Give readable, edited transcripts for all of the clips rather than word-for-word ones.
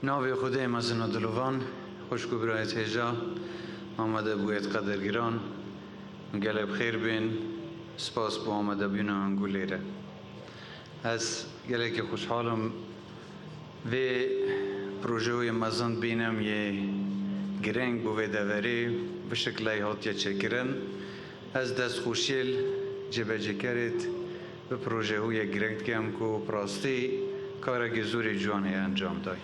ناوی خدای مزن دلوان خوشگو برایت هجا آمده بوید قدرگیران گله بخیر بین سپاس با آمده بینا انگولیره از گله که خوشحالم و پروژه مزن بینم یه گرنگ بوی دوری به شکلی هاتیه چکرن از دست خوشیل جبجه کرد به پروژه های گرنگ که هم که پراستی کارگی زوری جوانه انجام دای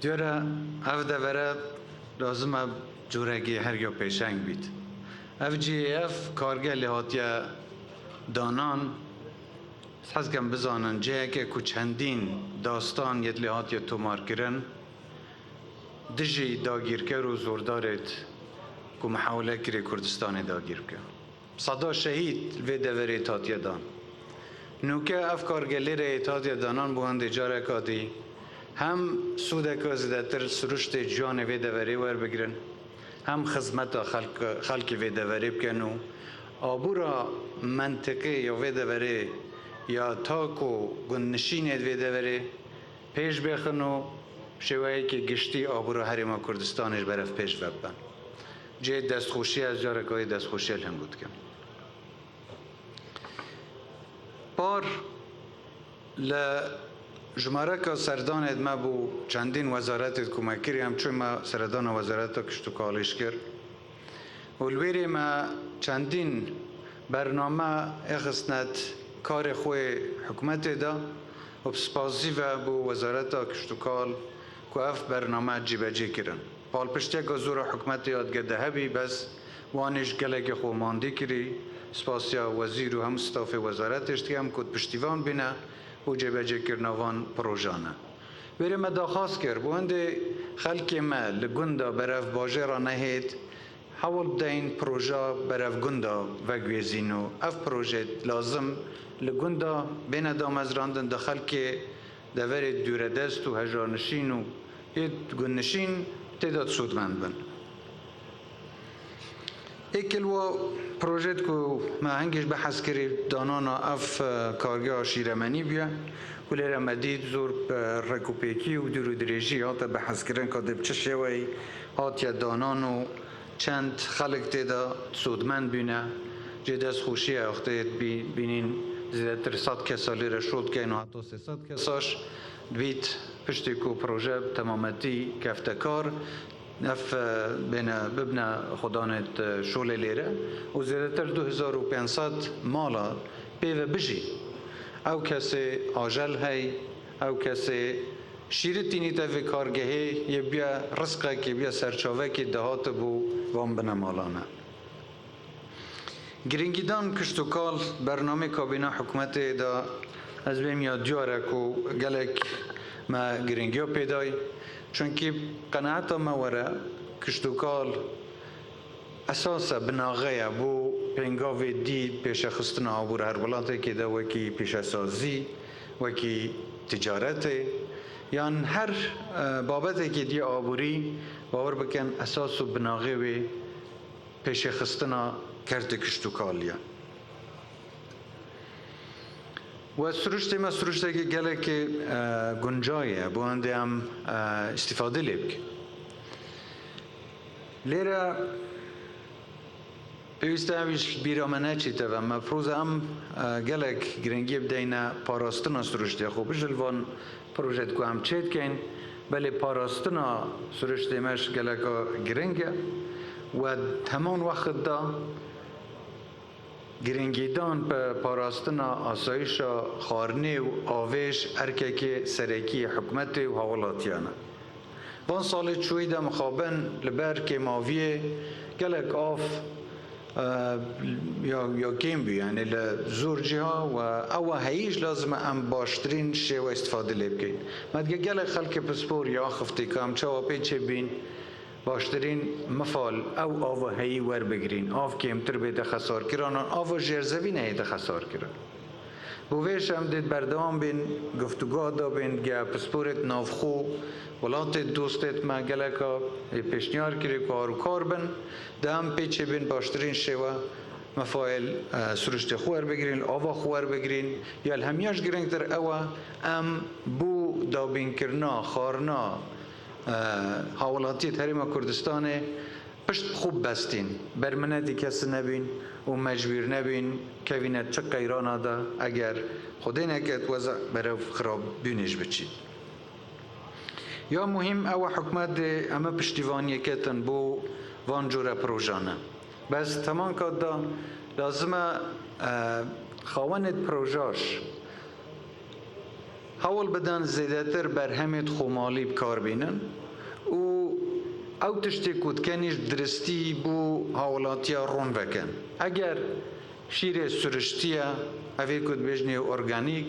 دیاره او دوره لازم جورگی هر یا پیشنگ بید اف جی اف کارگه لحاتیه دانان حس کم بزانن جه که چندین داستان ید لحاتیه تومار کرن دجی داگیر کر و زوردارت که محاوله کری کردستان داگیر کر صدا شهید و دوره تاتیه دان نوکه اف کارگه لیره تاتیه دانان بوهند جاره کادی هم سوده که زیادتر سرشت جان و دوری ور بگیرن هم خدمت خلق و دوری بکنو آبورا منطقه یا و دوری یا تاکو گنشین و دوری پیش بخنو شوایی که گشتی آبورا حریم کردستانش برف پیش ببن جه دستخوشی از جارکای دستخوشی هم بود کن پار جماره که سردان ادمه بو چندین وزارت کمکری هم چون ما سردان وزارت کشتو کالش کرد ولویری ما چندین برنامه اخصنت کار خوی حکومت دا و بسپازی و بو وزارت کشتو کال که اف برنامه جیبجی کرن پال پشتی که زور حکومت یاد گده هبی بس وانش گلگ خو ماندی کری سپاسیا وزیر و هم ستاف وزارتش که هم کد پشتیوان بینه و جبجه کرنوان پروژانه ویره ما داخواست کرد بونده خلق ما لگنده برف باجه را نهید حول بدین پروژه برف گنده وگویزینو اف پروژه لازم لگنده بین دامزراندن دا خلق دور دوردست و هجانشین و یه گنشین تعداد سودمند بن ایکلو پروژه که ما هنگش بحث کردیم دانانا اف کارگاه شیرمنی بیا ولی مدید زور رکوپیکی و درو دریجی هاتا بحث کردن که دب چه شوی هاتیا دانانو چند خلق تیدا سودمند بینه جدست خوشی اخته بینین زیادتر 100 کسالی را شد که اینو حتی 300 کساش دوید پشتی که پروژه تمامتی کفتکار نف بین ببنا خدانت شول لیره و زیادتر 2500 مالا پیو بجی او کسی آجل هی او کسی شیرتینی تفی کارگهی یه بیا رزقه که بیا سرچاوه که دهات بو وام بنا مالانه گرینگیدان کشتوکال برنامه کابینه حکومت دا از بیم یاد جاره که گلک ما گرینگیو پیدای چونکه قناعت ما وره کشتوکال اساسا بناغه بو پنگاوی دید پیش خستن آبور هر بلاته که دا وکی پیش سازی وکی تجارت یان هر بابته که دی آبوری باور بکن اساسو بناغه وی پیش خستن کرد کشتوکالیا و سرشت ما سرشته که گله که گنجایه بو هنده هم استفاده لیبک لیره پیوسته همیش بیرامنه چیته و مفروض هم گله گرنگی بدینه پاراستنا سرشته خوبش الوان پروژت که هم چید کن بله پاراستنا سرشته مش گله که گرنگه و همان وقت دا گرنگیدان به پاراستنا آسایش خارنی و آویش ارکه سرکی حکومت و حوالاتیانه وان سال چوی دا مخابن لبر که ماویه گلک آف یا کم بی یعنی لزور جها و او هیچ لازم ام باشترین شی و استفاده لیب کن مدگه گلک خلک پسپور یا خفتی کام چوا پیچه بین باشترین مفال او آوا هایی ور بگیرین آف کمتر بیده خسار کران آوا جرزوی نهیده خسار کران بویش هم دید بردوام بین گفتگاه دا بین گه پسپورت نافخو ولات دوستت ما گلکا پیشنیار کری کار بن ده هم پیچه بین باشترین شوا مفایل سرشت خوار بگیرین آوا خوار بگیرین یا الهمیاش گرنگ در اوا ام بو دابین کرنا خارنا حوالاتی هریما کردستان پشت خوب بستین برمنه کس نبین و مجبور نبین که وینه چه قیران دا اگر خودی نکت وضع برای خراب بینش بچید یا مهم او حکمت اما پشتیوانی کتن بو وان جور پروژانه بس تمام کد دا لازمه خواند پروژاش حول بدن زیادتر بر همت خمالی بکار بینن و او تشتی کود کنیش درستی بو حولاتیا رون بکن اگر شیر سرشتیه اوی کود بجنی ارگانیک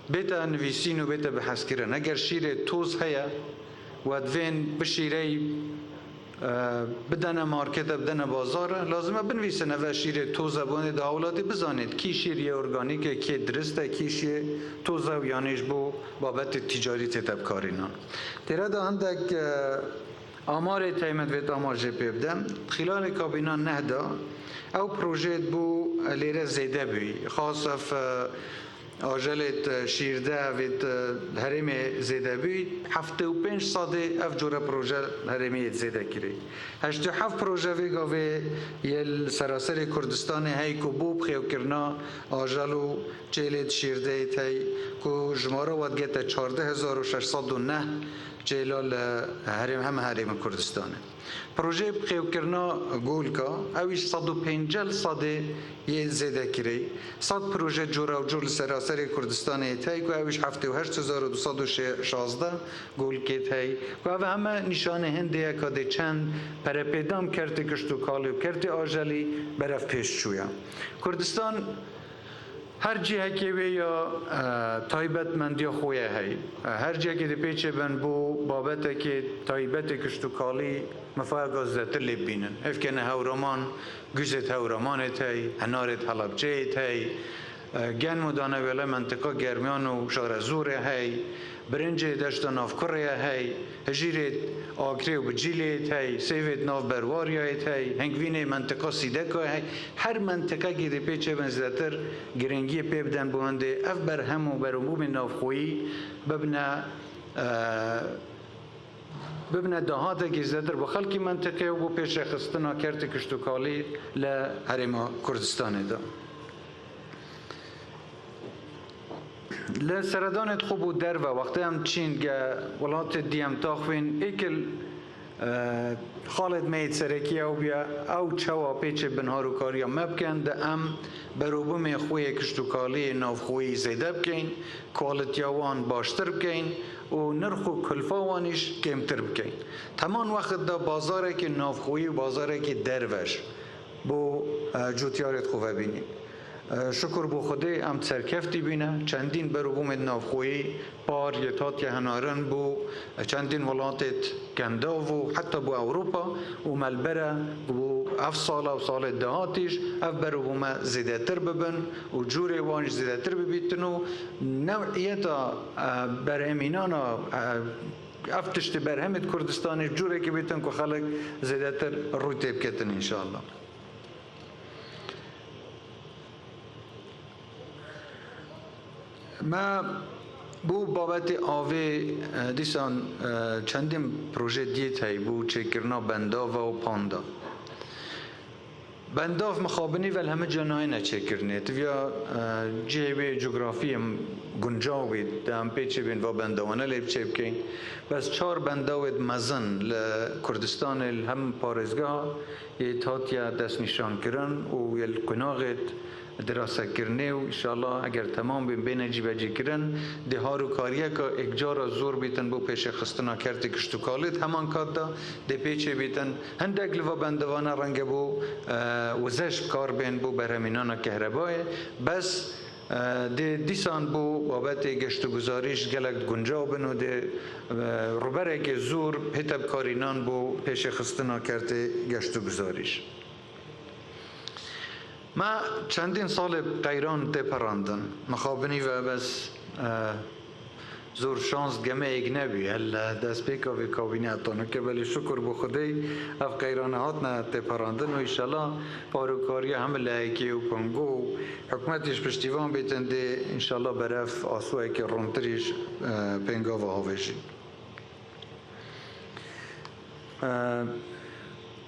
بیتا نویسین و بیتا بحث کرن اگر شیر توز هیا و دوین بشیره بدن مارکت بدن بازار لازمه بنویسن و شیر توزه بونه دا اولاتی بزانید کی شیر ارگانیکه کی درسته کی شیر توزه و یانیش بو بابت تجاری تبکارینان تیره دا هندک آمار تایمت ویت آمار جه پیبدم خلال کابینان نهدا او پروژه بو لیره زیده بی خاصف آجلت شیرده وید هرم زیده بید 75 ساده اف جوره پروژه هرمی زیده کری 87 پروژه ویگاوی یل سراسر کردستان هی که بوب خیو کرنا آجلو چیلت شیرده تای که جماره ود گیت 14609 جلال هرم هرم کردستانه پروژه بخیو کرنا گول کا اویش 150 ساده یه زیده کری 100 پروژه جورا و جول سراسر کردستان ایتای که اویش 78216 گول کیت هی که او همه نشانه هنده که چند پر پیدام کرده کشتو کالی و کرده آجالی برف پیش چویا کردستان هر جهه که یا تایبت مندی خویه هی هر جهه که دی پیچه بن بو بابته که تایبت کشتوکالی مفاق زدتر لیب بینن افکنه هورمان گوزت هورمانت هی هنارت حلبچه هی گن مدانه ولی منطقه گرمیان و شارزوره هی برنج دشت ناف کره هی هجیرت آگری و بجیلیت هی سیوت ناف برواریایت هی هنگوین منطقه سیدکه هی هر منطقه که دی پیچه بنزدتر گرنگی پی بدن بونده اف بر هم و بر عموم ناف خویی ببینه دهات که زیادتر با خلقی منطقه و با پیش خستنا کرد کشتوکالی لحرم کردستان دا لسردانت خوب و در و وقتی هم چین که ولات دیم تاخوین ایکل خالد مید سرکی او بیا او چوا پیچ بنهارو کاریا مبکن ده ام بروبم خوی کشتوکالی ناف خوی زیده بکن کوالیتیاوان باشتر بکن و نرخو کلفاوانش کمتر بکن تمام وقت دا بازاره که ناف خوی و بازاره که دروش بو جوتیارت خوبه بینیم شکر بو خودی ام سرکفتی بینه چندین بروبوم نافخویی پار یتات هنارن بو چندین ولاتت کندا و حتی بو اروپا و ملبره بو اف سال و سال دهاتیش اف بروبوم زیده تر ببن و جوری وانش زیده تر ببیتن و نوعیتا برهمینان اف تشت برهمت کردستانش جوری که بیتن که خلق زیده تر روی تیب کتن انشاءالله ما بو بابت آوه دیسان چندین پروژه دیت هی بو چکرنا بنداو و پاندا بنداف مخابنی ول همه جنای نچکرنه تویا جیبه جغرافی گنجاوی دام پیچه بین و بنداوانه لیب چه بکن بس 4 بنداوید مزن لکردستان هم پارزگاه یه تاتیا دست نشان کرن و یل کناغت دراسه کرنه و انشاءالله اگر تمام بین جیبه جی کرن ده هارو کاریه که اکجار زور بیتن بو پیش خستنا کرده کشتوکالید همان کاد دا ده پیچه بیتن هندک لوا بندوانه رنگ بو وزش کار بین بو برهمینان کهربای بس ده دیسان بو بابت گشت و گزاریش گلک گنجاو بنو ده روبره که زور هتب کارینان بو پیش خستنا کرده گشت و گزاریش ما چندین سال غیران ده پراندن مخابنی و بس زور شانس گمه ایگ نبی هل دست پیکا و کابینه اتانو که بلی شکر بخودی اف قیرانه هات نه تپراندن و ایشالا پاروکاری همه لایکی و پنگو حکومتش پشتیوان بیتنده انشالله برف آسوه که رونتریش پنگا و هاوشی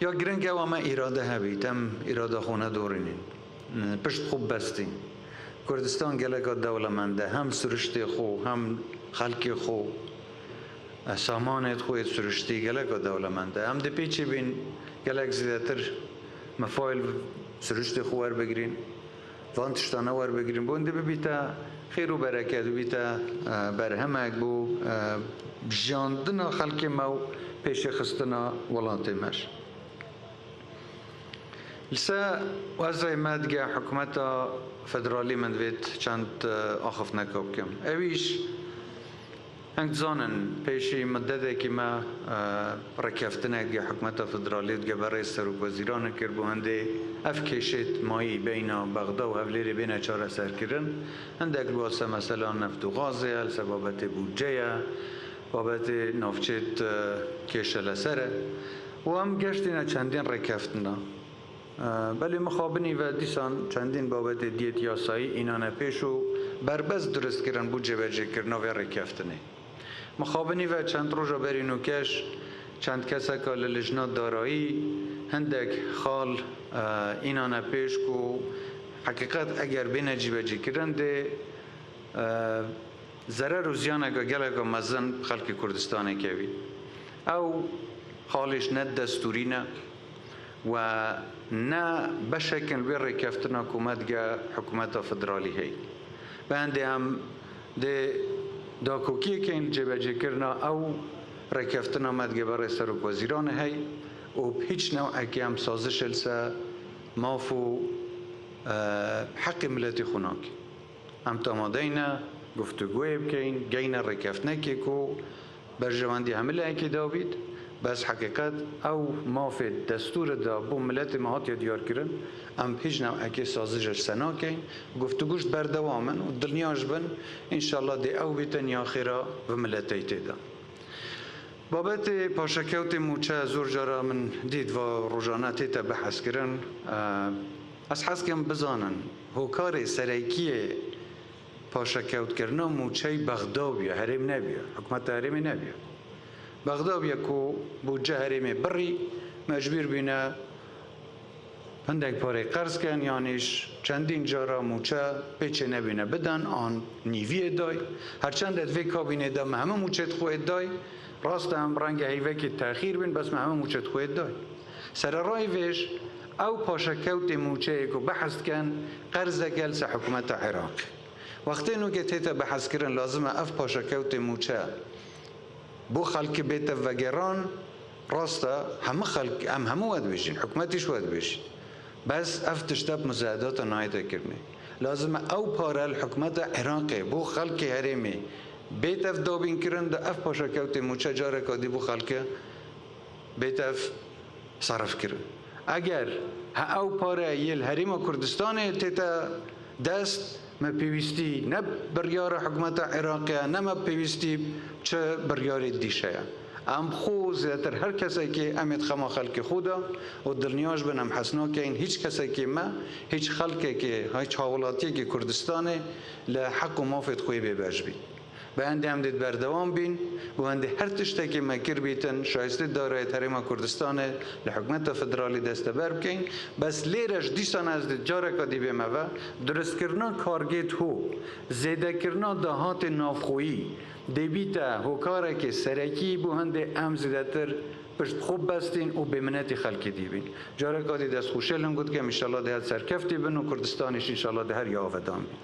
یا گرنگ او ما اراده هبی تم اراده خونه دورینین پشت خوب بستین کردستان گلگا دولمنده هم سرشتی خو هم خلق خو سامانت خوید سرشتی گلگا دولمنده هم دی پیچی بین گلگ زیادتر مفایل سرشتی خو ور بگیرین وانتشتانه ور بگیرین بونده ببیتا خیر و برکت ببیتا برهمک بو بجاندنا خلق مو پیش خستنا ولانتی مش لسا وضع مدگه حکومت فدرالی من وید چند آخف نکوب کم اویش هنگ زانن پیشی مدده که ما رکفتنه که حکومت فدرالی که برای سروک وزیران کر بو هنده اف کشید مایی بین بغداد و هفلیری بین چاره سر کرن هنده اگر واسه مثلا نفت و غازه هلسه بابت بودجه بابت نافچت کشل سره و هم گشتینه چندین رکفتنه بله مخابنی و دیسان چندین بابت دیت یاسایی اینانه پیشو بربز درست کردن بود جبهه کردن و رکفتنه مخابنی و چند روزا برینو کش چند کسا که لجنات دارایی هندک خال اینانه پیش کو حقیقت اگر بین جبهه کردن ده ضرر و زیان اگه گلگا مزن خلق کردستان کوی او خالش نه دستوری نه و نه بشکل بی رکفتن حکومت گه حکومت فدرالی هی بنده هم ده داکوکی که این جبهه کرنا او رکفتن آمد گه برای سروک وزیران هی و هیچ نوع اکی هم سازش لسه مافو حق ملتی خوناک هم تامادینا گفتگوی بکین گین رکفتنه که کو برجواندی همه اکی داوید بس حقیقت او مافد دستور دا بو ملت مهات دیار کرن ام هیچ نوع اکی سازش سنا کن گفتگوش بردوامن و دلنیاش بن انشالله دی او بیتن یا خیرا و ملتی تیدا بابت پاشکوت موچه زور جارا من دید و روزانه تیتا بحث کرن از حس کم بزانن هوکار سریکیه پاشکوت کرنا موچه بغداد بیا حریم نبیا حکومت حریم نبیا بغداد یکو بودجه حریم بری مجبور بینه هندک پاره قرض کن یعنیش چندین جارا موچه پیچه نبینه بدن آن نیوی دای هرچند ادوی کابینه دا همه موچه خواهد دای راست هم رنگ هیوه که تأخیر بین بس همه موچه خواهد دای سر رای ویش او پاشکوت موچه که بحث کن قرض گلس حکومت عراق وقتی نو که تیتا بحث کرن لازمه اف پاشکوت موچه بو خلق بیت وگران راستا همه خلق همه ود بشین حکومتش ود بشین بس افتشتاب مزایدات نایده کرنه لازم او پارل حکومت عراقی بو خلق حریمی بیت اف دابین کرن دا اف پاشکوت موچه جاره کادی بو خلق بیت اف صرف کرن اگر او پاره یل حریم کردستان تیتا دست ما پیوستی نه بریار حکومت عراقی نه ما پیوستی چه بریار دیشه ام خو زیادتر هر کسی که امید خما خلق خودا و دلنیاش بنم حسنا که این هیچ کسی که ما هیچ خلقی که هیچ حوالاتی که کردستانه لحق و مافت خوی ببرج بی به هنده هم دید بردوام بین و هنده هر تشته که مکر بیتن شایسته داره حریم کردستان لحکومت فدرالی دست بر بکن بس لیرش دیسان از دید جاره که دی بیمه و درست کرنا کارگیت هو زیده کرنا دهات نافخویی دی بیتا هوکاره که سرکی بو هنده ام زیده تر پشت خوب بستین و بمنت خلقی دی بین جاره که دی دست خوشه لنگود که انشالله ده سرکفتی بین و کردستانش انشالله ده هر یا آفدان بین